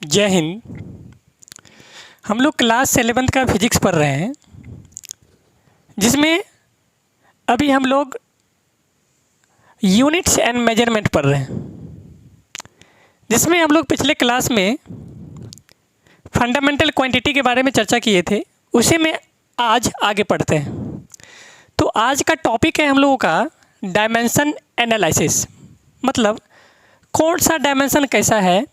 जय हिंद। हम लोग क्लास 11th का फिजिक्स पढ़ रहे हैं, जिसमें अभी हम लोग यूनिट्स एंड मेजरमेंट पढ़ रहे हैं, जिसमें हम लोग पिछले क्लास में फंडामेंटल क्वांटिटी के बारे में चर्चा किए थे। उसी में आज आगे पढ़ते हैं। तो आज का टॉपिक है हम लोगों का डायमेंशन एनालिसिस। मतलब कौन सा डायमेंशन कैसा है,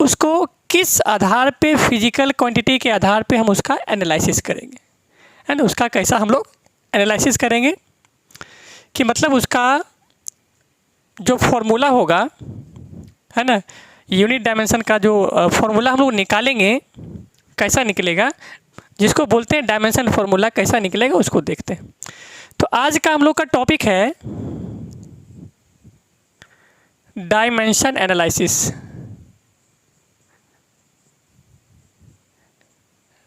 उसको किस आधार पे, फिजिकल क्वांटिटी के आधार पे हम उसका एनालिसिस करेंगे, है ना। उसका कैसा हम लोग एनालिसिस करेंगे कि मतलब उसका जो फॉर्मूला होगा, है ना, यूनिट डायमेंशन का जो फॉर्मूला हम लोग निकालेंगे, कैसा निकलेगा, जिसको बोलते हैं डायमेंशन फॉर्मूला, कैसा निकलेगा उसको देखते हैं। तो आज का हम लोग का टॉपिक है डायमेंशन एनालिसिस।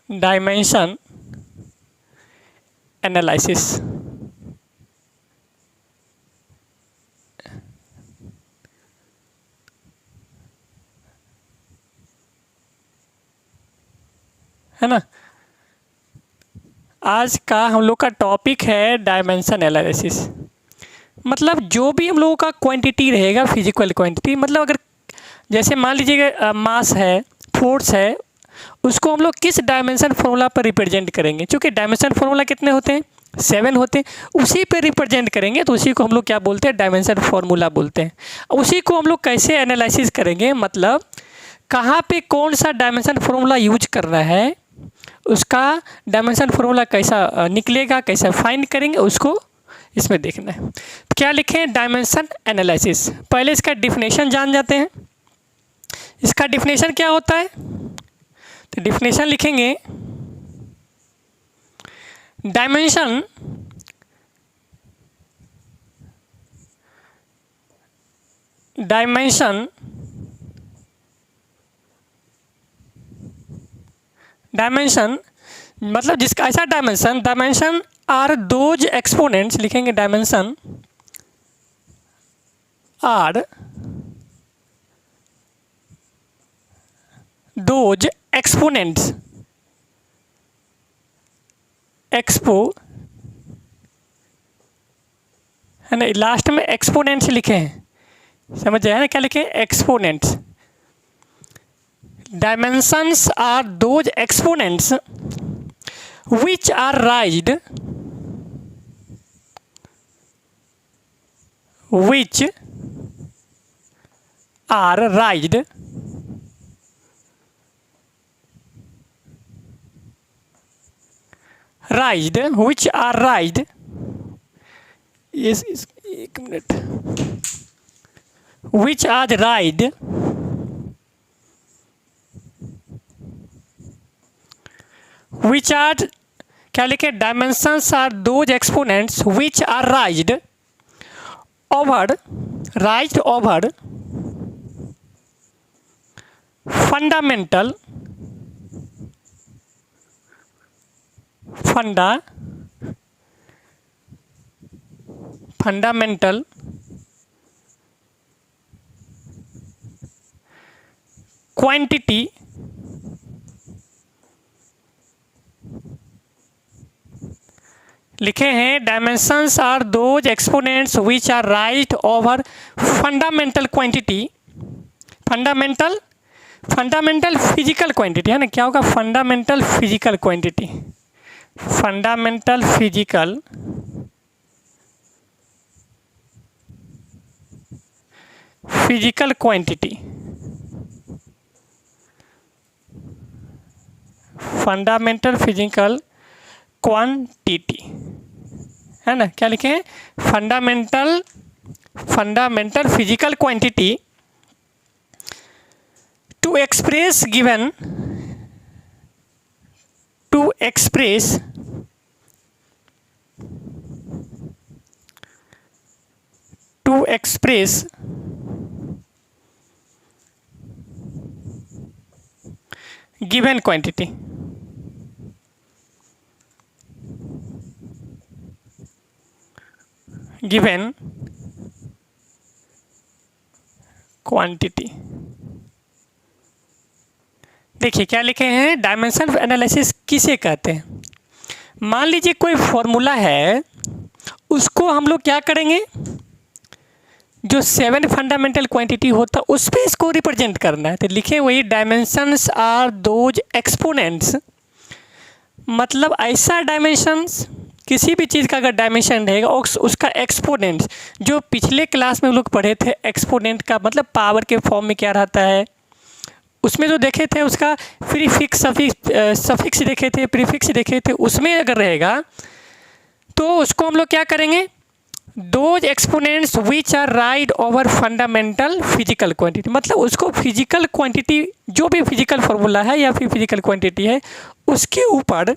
डायमेंशन एनालिसिस है ना। आज का हम लोग का टॉपिक है डायमेंशन एनालिसिस। मतलब जो भी हम लोगों का क्वांटिटी रहेगा, फिजिकल क्वांटिटी, मतलब अगर जैसे मान लीजिएगा मास है, फोर्स है, उसको हम लोग किस डायमेंशन फॉर्मूला पर रिप्रेजेंट करेंगे। क्योंकि डायमेंशन फॉर्मूला कितने होते हैं, 7 होते हैं, उसी पे रिप्रेजेंट करेंगे। तो उसी को हम लोग क्या बोलते हैं, डायमेंशन फॉर्मूला बोलते हैं। उसी को हम लोग कैसे एनालिसिस करेंगे, मतलब कहाँ पे कौन सा डायमेंशन फॉर्मूला यूज कर रहा है, उसका डायमेंशन फॉर्मूला कैसा निकलेगा, कैसा फाइंड करेंगे, उसको इसमें देखना है। तो क्या लिखें, डायमेंशन एनालिसिस। पहले इसका डिफिनेशन जान जाते हैं। इसका डिफिनेशन क्या होता है, तो डिफिनेशन लिखेंगे, डायमेंशन डायमेंशन डायमेंशन मतलब जिसका ऐसा डायमेंशन आर दोज एक्सपोनेंट्स, लिखेंगे dimension are those exponents, expo, है ना, लास्ट में एक्सपोनेंट्स लिखे हैं, समझ आया ना, क्या लिखे, exponents. Dimensions are those exponents which are raised which are raised which are raised is एक minute, which are raised which are, क्या लिखे, dimensions are those exponents which are raised over fundamental quantity लिखे हैं। Dimensions are those exponents which are raised over fundamental quantity. Fundamental physical quantity, है ना, क्या होगा, fundamental physical quantity, fundamental physical quantity, fundamental physical quantity, है ना, क्या लिखे हैं, fundamental physical quantity to express given quantity. Given quantity देखिए क्या लिखे हैं, डायमेंशन एनालिसिस किसे कहते हैं। मान लीजिए कोई फॉर्मूला है, उसको हम लोग क्या करेंगे, जो 7 फंडामेंटल क्वांटिटी होता है उस पर इसको रिप्रेजेंट करना है। तो लिखे वही डायमेंशंस आर दोज एक्सपोनेंट्स, मतलब ऐसा डायमेंशंस, किसी भी चीज़ का अगर डायमेंशन रहेगा उसका एक्सपोनेंट्स, जो पिछले क्लास में हम लोग पढ़े थे, एक्सपोनेंट का मतलब पावर के फॉर्म में क्या रहता है, उसमें जो देखे थे उसका प्रीफिक्स सफिक्स देखे थे, प्रीफिक्स देखे थे, उसमें अगर रहेगा तो उसको हम लोग क्या करेंगे, those exponents which are right over fundamental physical quantity, मतलब उसको फिजिकल क्वांटिटी, जो भी फिजिकल फार्मूला है या फिर फिजिकल क्वांटिटी है, उसके ऊपर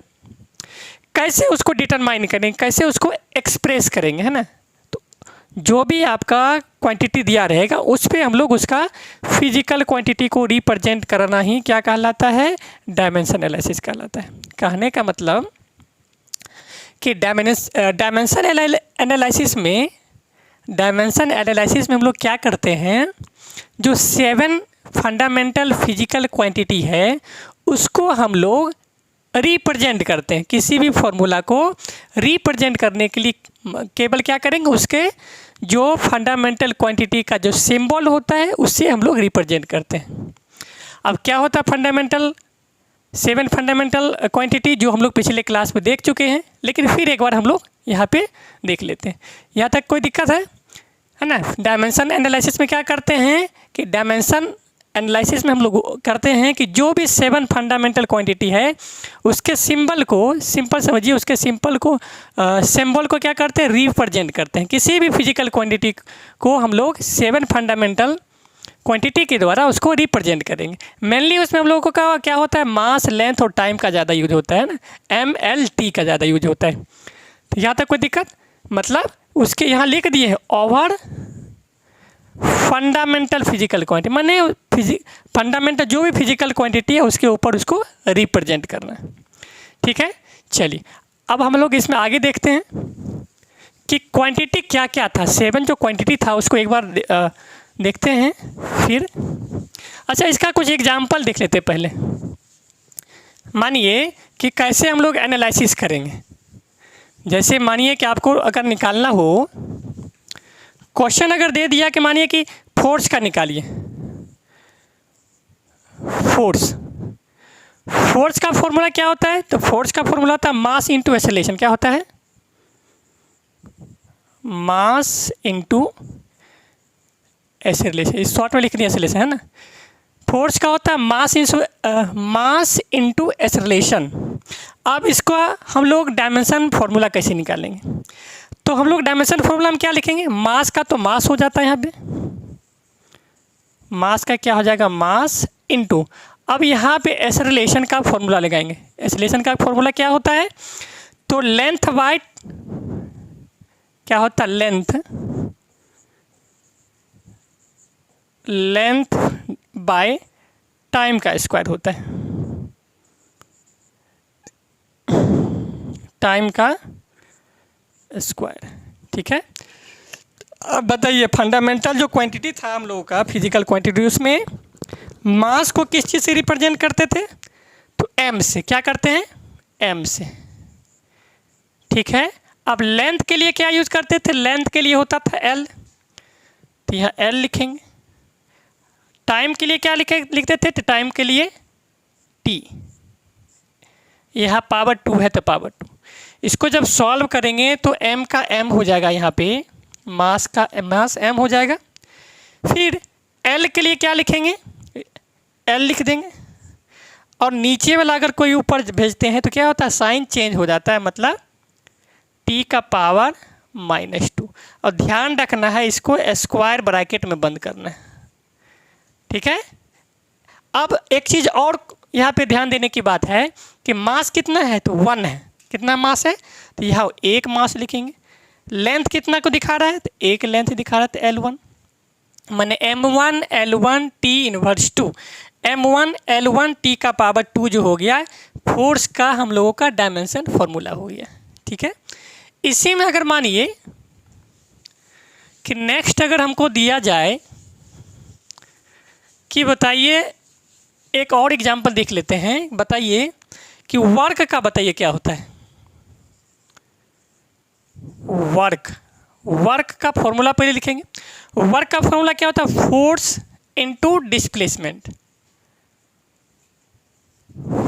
कैसे उसको डिटरमाइन करेंगे, कैसे उसको एक्सप्रेस करेंगे, है ना। तो जो भी आपका क्वांटिटी दिया रहेगा उस पर हम लोग उसका फिजिकल क्वांटिटी को रिप्रेजेंट करना ही क्या कहलाता है, डायमेंशन एनालिसिस कहलाता है। कहने का मतलब कि डायमेंशन एनालिसिस में हम लोग क्या करते हैं, जो 7 फंडामेंटल फिजिकल क्वांटिटी है उसको हम लोग रिप्रेजेंट करते हैं। किसी भी फॉर्मूला को रिप्रेजेंट करने के लिए केवल क्या करेंगे, उसके जो फंडामेंटल क्वांटिटी का जो सिंबल होता है उससे हम लोग रिप्रेजेंट करते हैं। अब क्या होता है फंडामेंटल, 7 फंडामेंटल क्वांटिटी जो हम लोग पिछले क्लास में देख चुके हैं, लेकिन फिर एक बार हम लोग यहाँ पे देख लेते हैं। यहाँ तक कोई दिक्कत है ना। डायमेंशन एनालिसिस में क्या करते हैं कि डायमेंशन एनालिसिस में हम लोग करते हैं कि जो भी 7 फंडामेंटल क्वांटिटी है उसके सिंबल को, सिंपल समझिए, उसके सिंबल को सिंबल को क्या करते हैं, रिप्रेजेंट करते हैं। किसी भी फिजिकल क्वांटिटी को हम लोग 7 फंडामेंटल क्वांटिटी के द्वारा उसको रिप्रेजेंट करेंगे। मेनली उसमें हम लोगों को क्या होता है, मास, लेंथ और टाइम का ज़्यादा यूज होता है ना, MLT का ज़्यादा यूज होता है। तो यहाँ तक कोई दिक्कत, मतलब उसके यहाँ लिख दिए हैं ओवर फंडामेंटल फिजिकल क्वांटिटी, माने फंडामेंटल जो भी फिजिकल क्वांटिटी है उसके ऊपर उसको रिप्रेजेंट करना है। ठीक है, चलिए अब हम लोग इसमें आगे देखते हैं कि क्वांटिटी क्या क्या था। 7 जो क्वांटिटी था उसको एक बार देखते हैं फिर। अच्छा, इसका कुछ एग्जाम्पल देख लेते हैं पहले। मानिए कि कैसे हम लोग एनालिसिस करेंगे। जैसे मानिए कि आपको अगर निकालना हो, क्वेश्चन अगर दे दिया कि मानिए कि फोर्स का निकालिए, फोर्स का फॉर्मूला क्या होता है, तो फोर्स का फॉर्मूला होता है मास इंटू एक्सेलरेशन। क्या होता है, मास इंटू एक्सेलरेशन, इस शॉर्ट में लिख दिया एक्सेलरेशन, है ना। फोर्स का होता है मास इंटू एक्सेलरेशन। अब इसको हम लोग डायमेंशन फार्मूला कैसे निकालेंगे, तो हम लोग डायमेंशन फार्मूला में क्या लिखेंगे, मास का तो मास हो जाता है, यहाँ पे मास का क्या हो जाएगा, मास इंटू, अब यहाँ पे एक्सेलरेशन का फॉर्मूला लगाएंगे। एक्सेलरेशन का फॉर्मूला क्या होता है, तो लेंथ बाय, क्या होता है, लेंथ बाय टाइम का स्क्वायर होता है, टाइम का स्क्वायर। ठीक है, अब बताइए फंडामेंटल जो क्वांटिटी था हम लोगों का फिजिकल क्वांटिटी, उसमें मास को किस चीज़ से रिप्रेजेंट करते थे, तो m से। क्या करते हैं, m से। ठीक है, अब लेंथ के लिए क्या यूज करते थे, लेंथ के लिए होता था l, तो यहाँ l लिखेंगे। टाइम के लिए क्या लिखते थे, तो टाइम के लिए t, यहाँ पावर 2 है तो पावर 2। इसको जब सॉल्व करेंगे तो m का m हो जाएगा, यहाँ पे मास का मास m हो जाएगा। फिर l के लिए क्या लिखेंगे, l लिख देंगे, और नीचे वाला अगर कोई ऊपर भेजते हैं तो क्या होता है, साइन चेंज हो जाता है, मतलब t का पावर -2। और ध्यान रखना है इसको स्क्वायर ब्रैकेट में बंद करना है। ठीक है, अब एक चीज़ और यहाँ पे ध्यान देने की बात है कि मास कितना है, तो 1 है। कितना मास है, तो यहाँ 1 मास लिखेंगे। लेंथ कितना को दिखा रहा है, तो 1 लेंथ दिखा रहा है, तो L1, माने M1 L1 T inverse 2, M1 L1 T का पावर 2 जो हो गया फोर्स का हम लोगों का डायमेंशन फॉर्मूला हो गया। ठीक है, इसी में अगर मानिए कि नेक्स्ट अगर हमको दिया जाए कि बताइए एक और एग्जाम्पल देख लेते हैं। बताइए कि वर्क का बताइए क्या होता है। वर्क का फॉर्मूला पहले लिखेंगे। वर्क का फॉर्मूला क्या होता है? Force into displacement.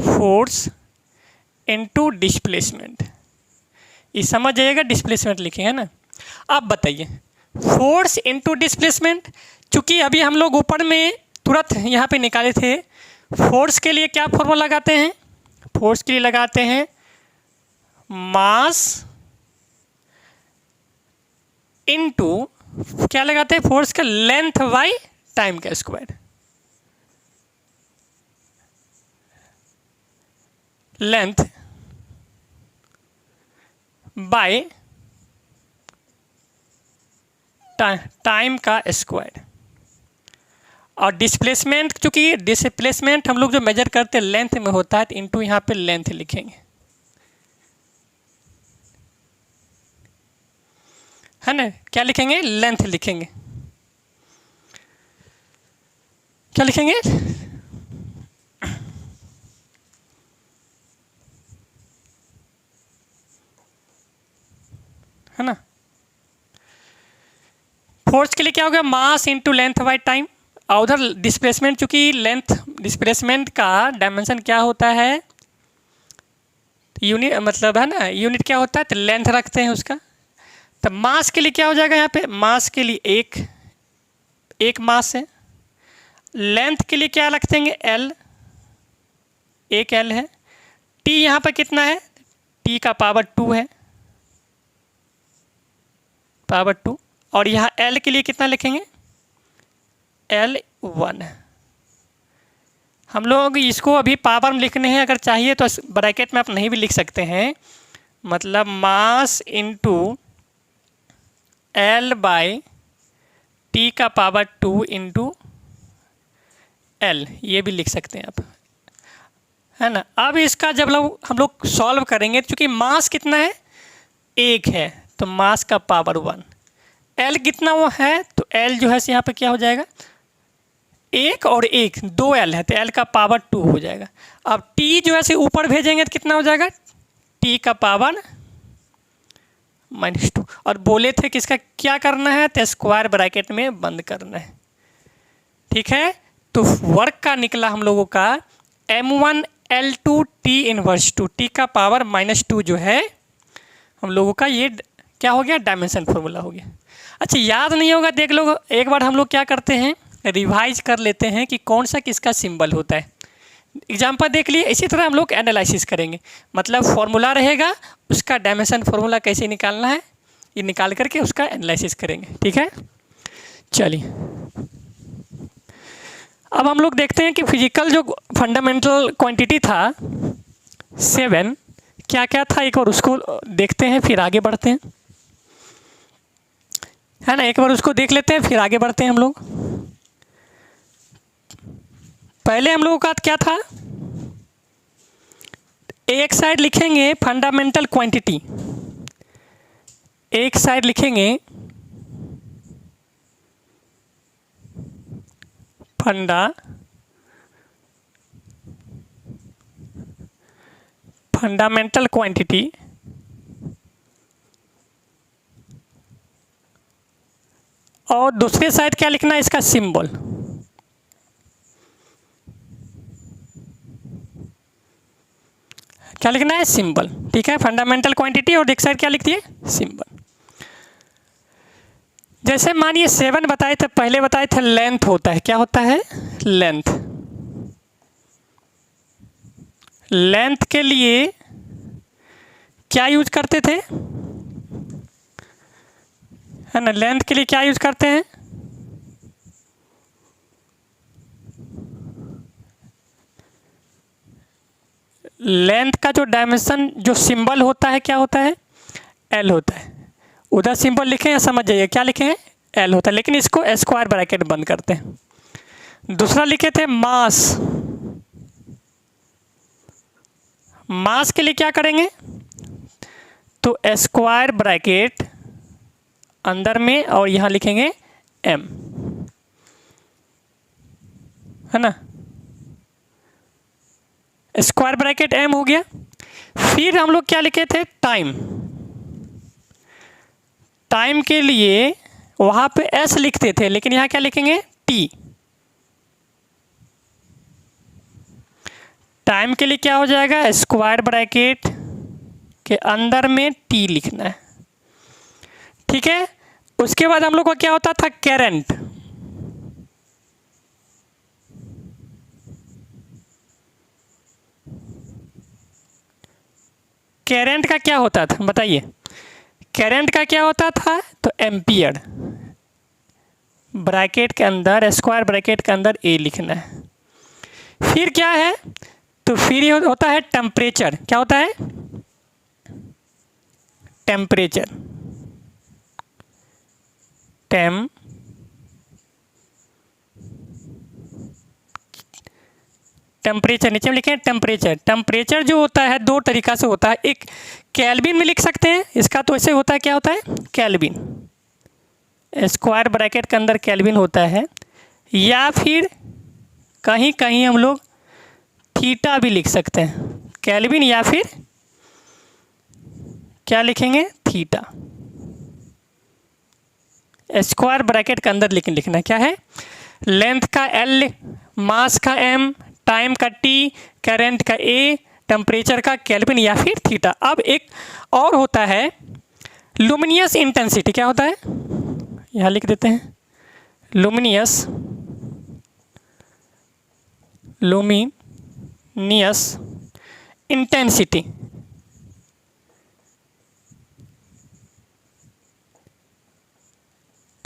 Force into displacement, ये समझ जाइएगा, डिस्प्लेसमेंट लिखेंगे ना। अब बताइए फोर्स इनटू डिस्प्लेसमेंट, चूंकि अभी हम लोग ऊपर में तुरंत यहाँ पे निकाले थे। फोर्स के लिए क्या फॉर्मूला लगाते हैं? फोर्स के लिए लगाते हैं मास इनटू क्या लगाते हैं? फोर्स का लेंथ बाई टाइम का स्क्वायर। लेंथ बाय टाइम का स्क्वायर। और डिस्प्लेसमेंट, चूंकि डिस्प्लेसमेंट हम लोग जो मेजर करते हैं लेंथ में होता है, तो इनटू यहाँ पे लेंथ लिखेंगे, है ना। क्या लिखेंगे? लेंथ लिखेंगे। क्या लिखेंगे? है ना। फोर्स के लिए क्या हो गया? Mass into length by time. और उधर डिस्प्लेसमेंट, चूंकि लेंथ डिस्प्लेसमेंट का डायमेंशन क्या होता है? यूनिट, मतलब है ना, यूनिट क्या होता है? तो लेंथ रखते हैं उसका। तो मास के लिए क्या हो जाएगा? यहाँ पे मास के लिए एक मास है। लेंथ के लिए क्या रखते हैं? एल, एक एल है। टी यहाँ पर कितना है? टी का पावर 2 है, पावर 2। और यहाँ एल के लिए कितना लिखेंगे? L1। हम लोग इसको अभी पावर में लिखने हैं, अगर चाहिए तो ब्रैकेट में आप नहीं भी लिख सकते हैं। मतलब mass into L by T का पावर 2 इंटू L, ये भी लिख सकते हैं आप, है ना। अब इसका जब हम लोग सॉल्व करेंगे, क्योंकि मास कितना है? एक है, तो मास का पावर 1। L कितना वो है? तो L जो है यहाँ पे क्या हो जाएगा? एक और एक, 2 L है, तो L का पावर 2 हो जाएगा। अब T जो है से ऊपर भेजेंगे तो कितना हो जाएगा? T का पावर -2। और बोले थे कि इसका क्या करना है? तो स्क्वायर ब्रैकेट में बंद करना है, ठीक है। तो वर्क का निकला हम लोगों का M1 L2 T inverse 2, T का पावर -2 जो है हम लोगों का, ये क्या हो गया? डायमेंशन फॉर्मूला हो गया। अच्छा, याद नहीं होगा, देख लो एक बार। हम लोग क्या करते हैं? रिवाइज कर लेते हैं कि कौन सा किसका सिंबल होता है। एग्जाम्पल देख लिए, इसी तरह हम लोग एनालिसिस करेंगे। मतलब फॉर्मूला रहेगा, उसका डायमेंशन फॉर्मूला कैसे निकालना है, ये निकाल करके उसका एनालिसिस करेंगे, ठीक है। चलिए अब हम लोग देखते हैं कि फिजिकल जो फंडामेंटल क्वांटिटी था 7, क्या क्या था, एक बार उसको देखते हैं, फिर आगे बढ़ते हैं, है ना। एक बार उसको देख लेते हैं, फिर आगे बढ़ते हैं हम लोग। पहले हम लोगों का क्या था? एक साइड लिखेंगे फंडामेंटल क्वांटिटी, एक साइड लिखेंगे फंडामेंटल क्वांटिटी, और दूसरे साइड क्या लिखना है? इसका सिंबल। क्या लिखना है? सिंबल, ठीक है। फंडामेंटल क्वांटिटी और एक साइड क्या लिख दिए? सिंबल। जैसे मानिए 7 बताए थे, पहले बताए थे लेंथ होता है, क्या होता है? लेंथ। लेंथ के लिए क्या यूज करते थे? है ना, लेंथ के लिए क्या यूज करते हैं? लेंथ का जो डायमेंशन, जो सिंबल होता है, क्या होता है? L होता है। उधर सिंबल लिखें या समझ जाइए, क्या लिखे हैं? L होता है, लेकिन इसको स्क्वायर ब्रैकेट बंद करते हैं। दूसरा लिखे थे मास। मास के लिए क्या करेंगे? तो स्क्वायर ब्रैकेट अंदर में, और यहाँ लिखेंगे M, है ना। स्क्वायर ब्रैकेट एम हो गया। फिर हम लोग क्या लिखे थे, टाइम। टाइम के लिए वहाँ पे एस लिखते थे, लेकिन यहाँ क्या लिखेंगे, टी। टाइम के लिए क्या हो जाएगा, स्क्वायर ब्रैकेट के अंदर में टी लिखना है। ठीक है। उसके बाद हम लोग का क्या होता था, करंट। करंट का क्या होता था बताइए, करंट का क्या होता था, तो एम्पियर। ब्रैकेट के अंदर, स्क्वायर ब्रैकेट के अंदर ए लिखना है। फिर क्या है, तो फिर ये होता है टेम्परेचर। क्या होता है, टेम्परेचर। टेम्परेचर नीचे में लिखें, टेम्परेचर। टेम्परेचर जो होता है दो तरीका से होता है, एक केल्विन में लिख सकते हैं, इसका तो ऐसे होता है, क्या होता है, केल्विन, स्क्वायर ब्रैकेट के अंदर केल्विन होता है, या फिर कहीं कहीं हम लोग थीटा भी लिख सकते हैं, केल्विन या फिर क्या लिखेंगे, थीटा। स्क्वायर ब्रैकेट के अंदर लेकिन लिखना क्या है, लेंथ का एल, मास का एम, टाइम का टी, करंट का ए, टेम्परेचर का केल्विन या फिर थीटा। अब एक और होता है लुमिनियस इंटेंसिटी। क्या होता है, यहाँ लिख देते हैं, लुमिनियस इंटेंसिटी।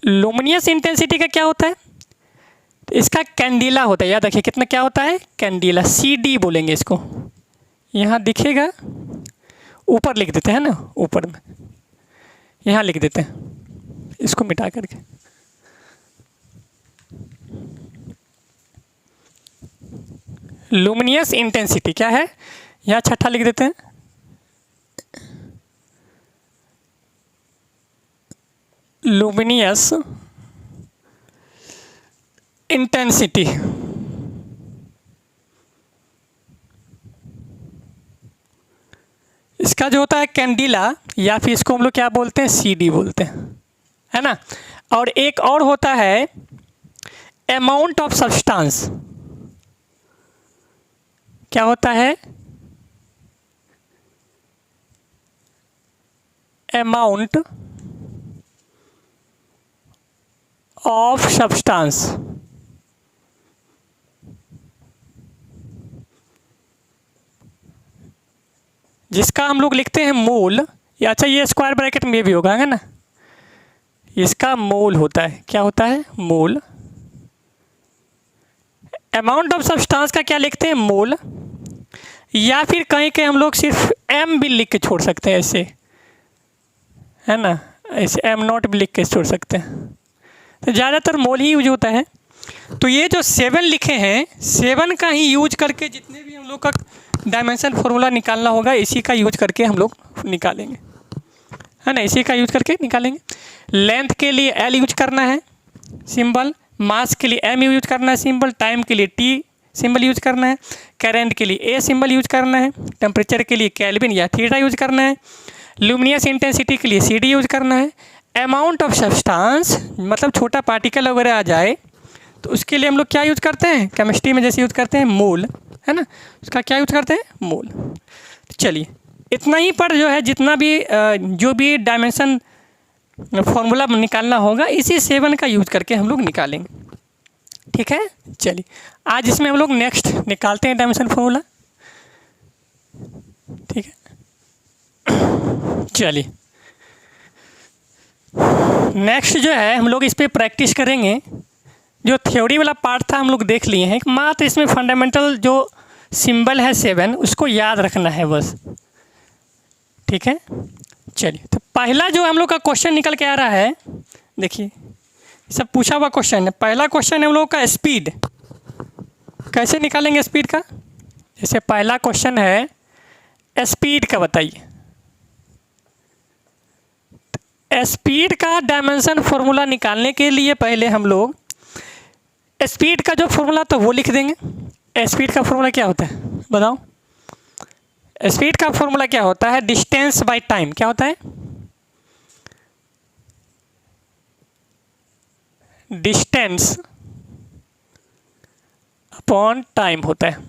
लुमिनियस इंटेंसिटी का क्या होता है, तो इसका कैंडिला होता है। याद रखिए कितना क्या होता है, कैंडिला, CD बोलेंगे इसको। यहाँ दिखेगा, ऊपर लिख देते हैं ना, ऊपर में यहाँ लिख देते हैं, इसको मिटा करके। लुमिनियस इंटेंसिटी क्या है, यहाँ छठा लिख देते हैं, लुमिनियस इंटेंसिटी। इसका जो होता है कैंडिला, या फिर इसको हम लोग क्या बोलते हैं, CD बोलते हैं, है ना। और एक और होता है अमाउंट ऑफ सब्सटेंस। क्या होता है, अमाउंट ऑफ सब्सटेंस। जिसका हम लोग लिखते हैं मोल, या अच्छा ये स्क्वायर ब्रैकेट में भी होगा, है ना, इसका मोल होता है। क्या होता है, मोल। अमाउंट ऑफ सब्सटेंस का क्या लिखते हैं, मोल, या फिर कहीं कहीं हम लोग सिर्फ M भी लिख के छोड़ सकते हैं ऐसे, है ना, ऐसे M0 भी लिख के छोड़ सकते हैं, तो ज़्यादातर मोल ही यूज होता है। तो ये जो 7 लिखे हैं, 7 का ही यूज करके जितने भी हम लोग का डायमेंशन फॉर्मूला निकालना होगा, इसी का यूज करके हम लोग निकालेंगे, है ना, इसी का यूज करके निकालेंगे। लेंथ के लिए L यूज करना है सिंबल, मास के लिए M यूज करना है सिंबल, टाइम के लिए T सिंबल यूज करना है, करंट के लिए A सिंबल यूज करना है, टेम्परेचर के लिए केल्विन या थीटा यूज करना है, लुमिनियस इंटेंसिटी के लिए CD यूज करना है। अमाउंट ऑफ सब्सटेंस मतलब छोटा पार्टिकल वगैरह आ जाए तो उसके लिए हम लोग क्या यूज करते हैं, केमिस्ट्री में जैसे यूज करते हैं मोल, है ना, उसका क्या यूज करते हैं, मोल। चलिए इतना ही पर जो है जितना भी जो भी डायमेंशन फॉर्मूला निकालना होगा, इसी 7 का यूज करके हम लोग निकालेंगे। ठीक है, चलिए आज इसमें हम लोग नेक्स्ट निकालते हैं डायमेंशन फॉर्मूला। ठीक है, चलिए नेक्स्ट जो है हम लोग इस पर प्रैक्टिस करेंगे। जो थ्योरी वाला पार्ट था हम लोग देख लिए हैं, मात्र इसमें फंडामेंटल जो सिंबल है 7 उसको याद रखना है बस। ठीक है, चलिए तो पहला जो हम लोग का क्वेश्चन निकल के आ रहा है, देखिए सब पूछा हुआ क्वेश्चन है। पहला क्वेश्चन है हम लोग का स्पीड, कैसे निकालेंगे स्पीड का। जैसे पहला क्वेश्चन है स्पीड का बताइए, स्पीड का डायमेंशन फॉर्मूला निकालने के लिए पहले हम लोग स्पीड का जो फॉर्मूला तो वो लिख देंगे। स्पीड का फॉर्मूला क्या होता है बताओ, स्पीड का फॉर्मूला क्या होता है? Distance by time. क्या होता है? डिस्टेंस अपॉन टाइम होता है।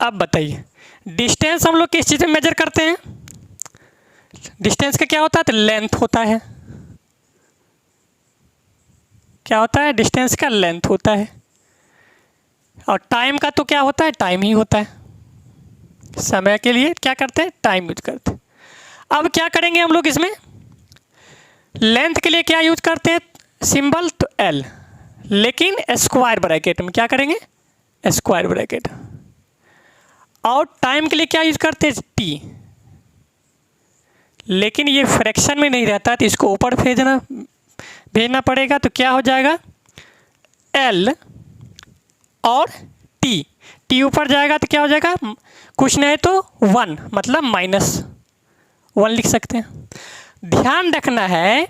अब बताइए, डिस्टेंस हम लोग किस चीज़ में मेजर करते हैं? डिस्टेंस का क्या होता है? तो लेंथ होता है। क्या होता है? डिस्टेंस का लेंथ होता है। और टाइम का तो क्या होता है? टाइम ही होता है। समय के लिए क्या करते हैं? टाइम यूज करते हैं। अब क्या करेंगे हम लोग इसमें? लेंथ के लिए क्या यूज करते हैं? सिंबल तो एल, लेकिन स्क्वायर ब्रैकेट में। क्या करेंगे? Square bracket. और टाइम के लिए क्या यूज करते हैं? टी, लेकिन ये फ्रैक्शन में नहीं रहता तो इसको ऊपर भेजना पड़ेगा। तो क्या हो जाएगा? एल और टी। टी ऊपर जाएगा तो क्या हो जाएगा? कुछ नहीं तो 1, मतलब -1 लिख सकते हैं। ध्यान रखना है,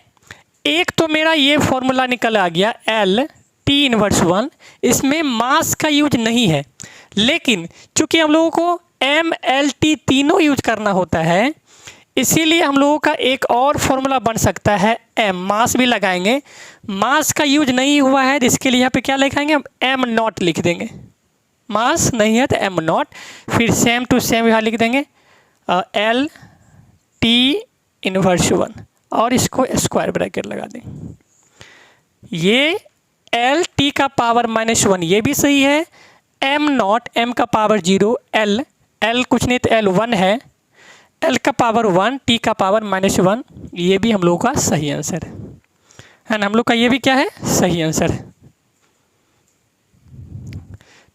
एक तो मेरा ये फॉर्मूला निकल आ गया एल टी इनवर्स 1, इसमें मास का यूज नहीं है। लेकिन चूंकि हम लोगों को एम एल टी तीनों यूज करना होता है, इसीलिए हम लोगों का एक और फॉर्मूला बन सकता है एम। मास भी लगाएंगे, मास का यूज नहीं हुआ है, इसके लिए यहाँ पे क्या लिखाएंगे? एम नॉट लिख देंगे। मास नहीं है तो एम नॉट, फिर सेम टू सेम यहाँ लिख देंगे एल टी इनवर्स 1 और इसको स्क्वायर ब्रैकेट लगा देंगे। ये एल टी का पावर -1 ये भी सही है। एम नॉट, एम का पावर 0, एल कुछ नहीं तो एल 1 है, एल का पावर 1, टी का पावर -1, ये भी हम लोगों का सही आंसर है ना। हम लोग का ये भी क्या है? सही आंसर है।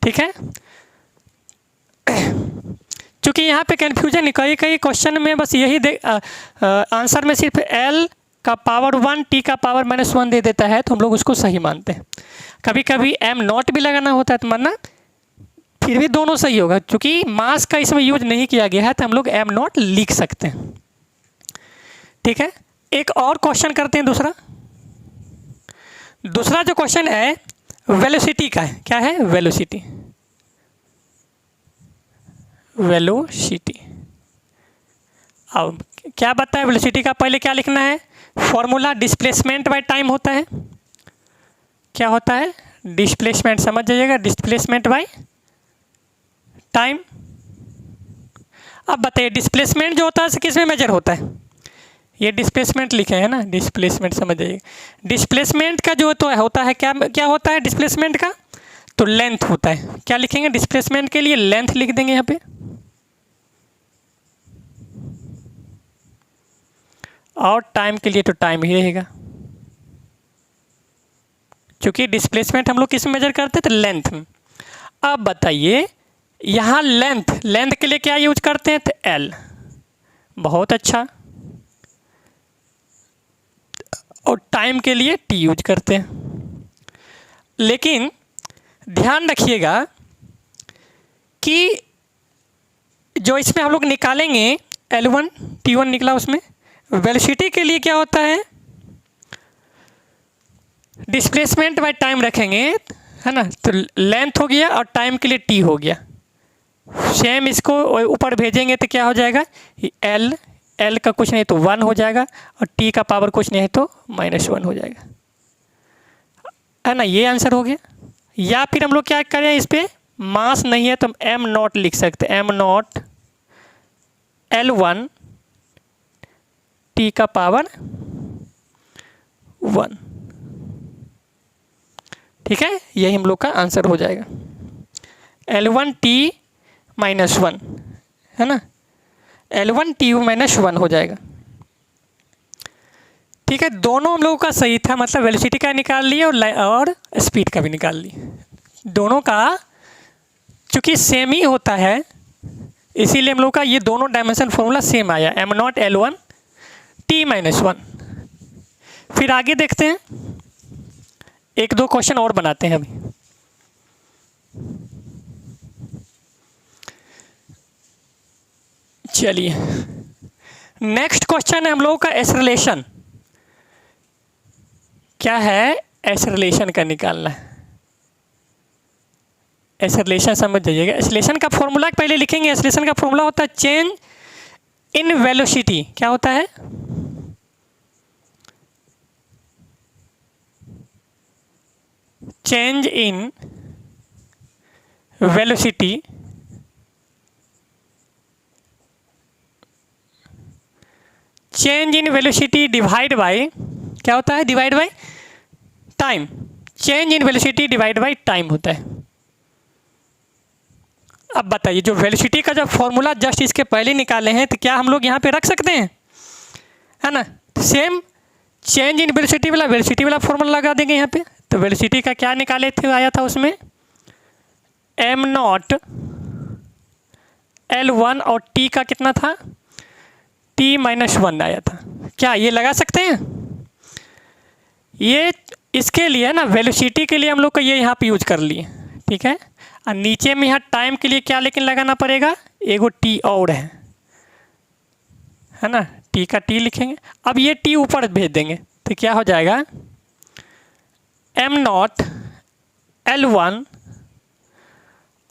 ठीक है। चूंकि यहाँ पे कन्फ्यूजन कई क्वेश्चन में बस यही आंसर में सिर्फ एल का पावर 1, टी का पावर -1 दे देता है, तो हम लोग उसको सही मानते हैं। कभी कभी एम नॉट भी लगाना होता है तो मानना, फिर भी दोनों सही होगा। क्योंकि मास का इसमें यूज नहीं किया गया है तो हम लोग एम नॉट लिख सकते हैं। ठीक है। एक और क्वेश्चन करते हैं। दूसरा जो क्वेश्चन है वेलोसिटी का है। क्या है? वेलोसिटी। अब क्या बताया है वेलोसिटी का? पहले क्या लिखना है? फॉर्मूला डिस्प्लेसमेंट बाय टाइम होता है। क्या होता है? डिस्प्लेसमेंट, समझ जाइएगा, डिस्प्लेसमेंट बाय टाइम। अब बताइए डिस्प्लेसमेंट जो होता है किस में मेजर होता है? ये डिस्प्लेसमेंट लिखे हैं ना, डिस्प्लेसमेंट समझ जाइएगा। डिस्प्लेसमेंट का जो तो होता है, क्या होता है डिस्प्लेसमेंट का? तो लेंथ होता है। क्या लिखेंगे डिस्प्लेसमेंट के लिए? लेंथ लिख देंगे यहाँ पे। और टाइम के लिए तो टाइम ही रहेगा, क्योंकि डिस्प्लेसमेंट हम लोग किस में मेजर करते हैं? तो लेंथ में। अब बताइए यहाँ लेंथ के लिए क्या यूज करते हैं? तो एल। बहुत अच्छा। और टाइम के लिए टी यूज करते हैं। लेकिन ध्यान रखिएगा कि जो इसमें हम लोग निकालेंगे L1 T1 निकला, उसमें वेलोसिटी के लिए क्या होता है? डिस्प्लेसमेंट बाय टाइम रखेंगे, है ना। तो लेंथ हो गया और टाइम के लिए टी हो गया। सेम इसको ऊपर भेजेंगे तो क्या हो जाएगा? एल का कुछ नहीं तो 1 हो जाएगा और टी का पावर कुछ नहीं है तो -1 हो जाएगा, है ना। ये आंसर हो गया। या फिर हम लोग क्या करें, इस पर मास नहीं है तो हम एम नॉट लिख सकते हैं। एम नॉट L1 टी का पावर 1। ठीक है, यही हम लोग का आंसर हो जाएगा। L1 T -1, है ना। L1 T -1 हो जाएगा। ठीक है, दोनों हम लोगों का सही था, मतलब वेलोसिटी का निकाल लिए और स्पीड का भी निकाल लिए। दोनों का चूँकि सेम ही होता है, इसीलिए हम लोग का ये दोनों डायमेंशन फॉर्मूला सेम आया। Am not L1 T -1। फिर आगे देखते हैं, एक दो क्वेश्चन और बनाते हैं अभी। चलिए, नेक्स्ट क्वेश्चन है हम लोगों का एक्सेलरेशन। क्या है? एक्सेलरेशन का निकालना है। एक्सेलरेशन समझ जाइएगा। एक्सेलरेशन का फॉर्मूला पहले लिखेंगे। एक्सेलरेशन का फॉर्मूला होता है चेंज इन वेलोसिटी। क्या होता है? Change in velocity change in velocity divide by, क्या होता है? Divide by time. Change in velocity divide by time होता है। अब बताइए, जो वेलोसिटी का जब फॉर्मूला जस्ट इसके पहले निकाले हैं तो क्या हम लोग यहाँ पे रख सकते हैं? है ना? सेम चेंज इन वेलोसिटी वाला फॉर्मूला लगा देंगे यहाँ पे। तो वेलोसिटी का क्या निकाले थे, आया था उसमें m0 L1 और t का कितना था? t-1 आया था। क्या ये लगा सकते हैं? ये इसके लिए ना, वेलोसिटी के लिए हम लोग को ये यहाँ पे यूज कर लिए, ठीक है। और नीचे में यहाँ टाइम के लिए क्या लेकिन लगाना पड़ेगा? एगो टी और है ना, टी का टी लिखेंगे। अब ये टी ऊपर भेज देंगे तो क्या हो जाएगा? m0 L1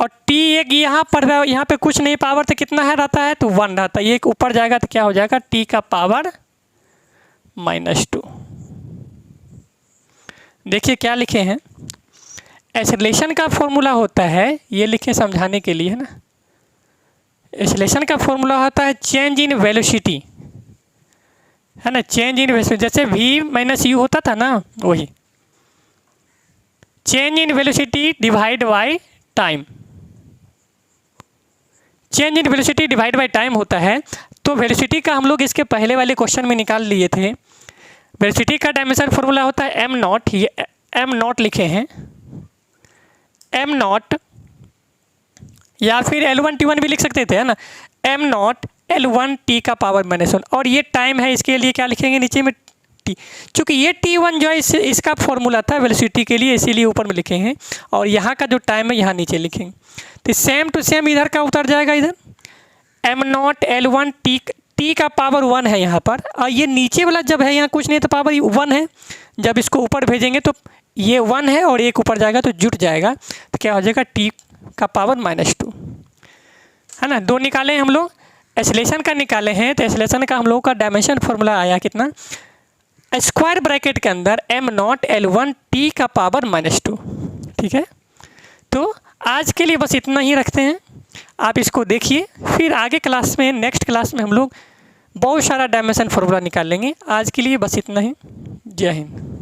और टी एक यहाँ पर, यहाँ पे कुछ नहीं, पावर तो कितना है रहता है? तो 1 रहता है। ये एक ऊपर जाएगा तो क्या हो जाएगा? टी का पावर -2। देखिए क्या लिखे हैं, एक्सेलरेशन का फॉर्मूला होता है, ये लिखे समझाने के लिए, है ना। एक्सेलरेशन का फॉर्मूला होता है चेंज इन वेलोसिटी, है ना। चेंज इन वेलोसिटी, जैसे v - u होता था ना, वही change in velocity divide by time. Change in velocity divide by time होता है। तो वेलोसिटी का हम लोग इसके पहले वाले क्वेश्चन में निकाल लिए थे। वेलोसिटी का डायमेंशन फॉर्मूला होता है m0, ये m0 लिखे हैं, m0 या फिर L1 T1 भी लिख सकते थे, है ना। m0 L1 t का पावर -1, और ये टाइम है, इसके लिए क्या लिखेंगे नीचे में? t। चूँकि ये t1 जो है इसका फॉर्मूला था वेलोसिटी के लिए, इसीलिए ऊपर में लिखे हैं, और यहाँ का जो टाइम है यहाँ नीचे लिखेंगे। तो सेम टू सेम इधर का उतर जाएगा, इधर m0 L1 t का पावर 1 है यहाँ पर, और ये नीचे वाला जब है यहाँ कुछ नहीं तो पावर 1 है। जब इसको ऊपर भेजेंगे तो ये 1 है और एक ऊपर जाएगा तो जुट जाएगा, तो क्या हो जाएगा? t का पावर -2, है ना। 2 निकाले हम लोग, एक्सेलरेशन का निकाले हैं। तो एक्सेलरेशन का हम लोग का डायमेंशन फॉर्मूला आया कितना? स्क्वायर ब्रैकेट के अंदर m0 L1 t का पावर -2, ठीक है। तो आज के लिए बस इतना ही रखते हैं, आप इसको देखिए, फिर आगे क्लास में, नेक्स्ट क्लास में हम लोग बहुत सारा डायमेंशन फॉर्मूला निकाल लेंगे। आज के लिए बस इतना ही। जय हिंद।